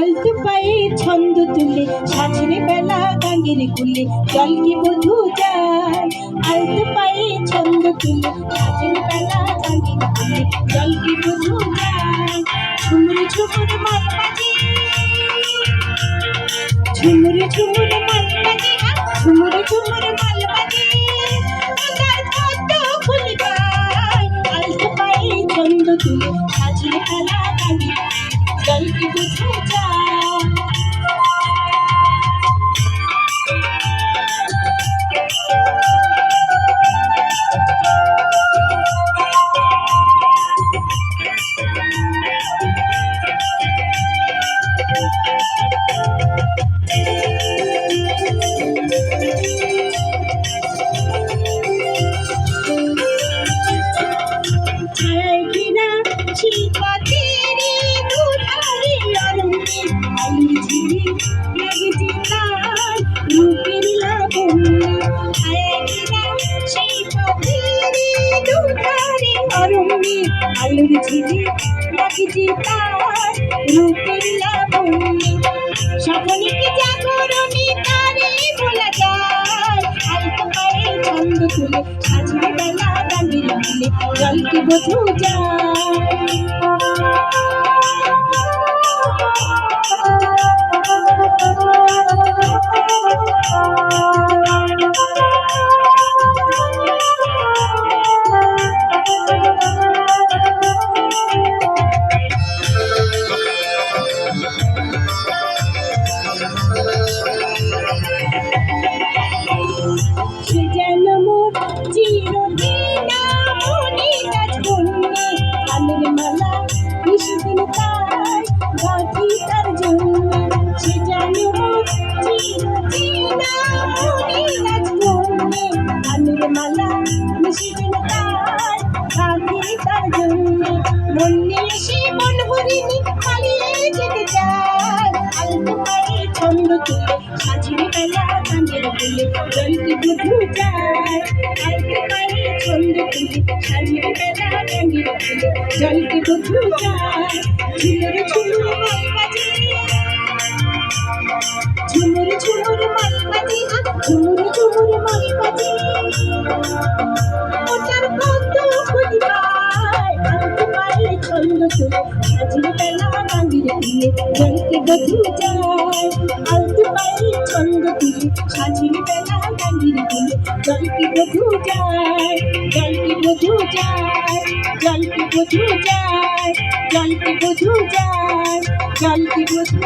আলতো পায়ে ছন্দ তুলে সাজরে বেলা গাঙ্গের কুলে জল কি বধু যায়। আলতো পায়ে ছন্দ তুলে সাজরে বেলা গাঙ্গের কুলে জল কি বধু যায়। ঝুমুর ঝুমুর মাল বাজে, ঝুমুর ঝুমুর মাল বাজে, ঝুমুর ঝুমুর মাল বাজে, তার কত ফুল গায়। আলতো পায়ে ছন্দ তুলে সাজরে বেলা গাঙ্গের জল কি বধু যায়। আলুর ঝিঝি লাগছে তার রূপের লাবণ্যে, সকলকে জাগরণে তারে বলা যায়। আলতো পায়ে ছন্দ তুলে সাজরে বেলা গাঙ্গের কুলে জল কি বধু যায়। সে যেন মোর চিরদিন মনে রাজকন্যে, আমের মালা নিশিদিন তার গাঁথি তার জন্য। সে যেন মোর চিরদিন মনে রাজকন্যে, আমের মালা নিশিদিন তার গাঁথি তার জন্য। মন নিয়ে সে মন হরিণী পালিয়ে যেতে চায়। আলতো পায়ে ছন্দ তুলে সাজরে বেলা গাঙ্গের কুলে জল কি বধু যায়। আলতো পায়ে ছন্দ তুলে সাজরে বেলা গাঙ্গের কুলে জল কি বধু যায়। ঝুমুর ঝুমুর মাল বাজে, ঝুমুর ঝুমুর মাল বাজে, ঝুমুর ঝুমুর মাল বাজে, ওটার কত ফুল গায়। আলতো পায়ে ছন্দ তুলে সাজরে বেলা গাঙ্গের কুলে জল কি বধু যায়। আলতো পায়ে ছন্দ তুলে সাজরে বেলা গাঙ্গের কুলে জল কি বধু যায়। জল কি বধু যায়, জল কি বধু যায়, জল কি বধু যায়, জল কি বধু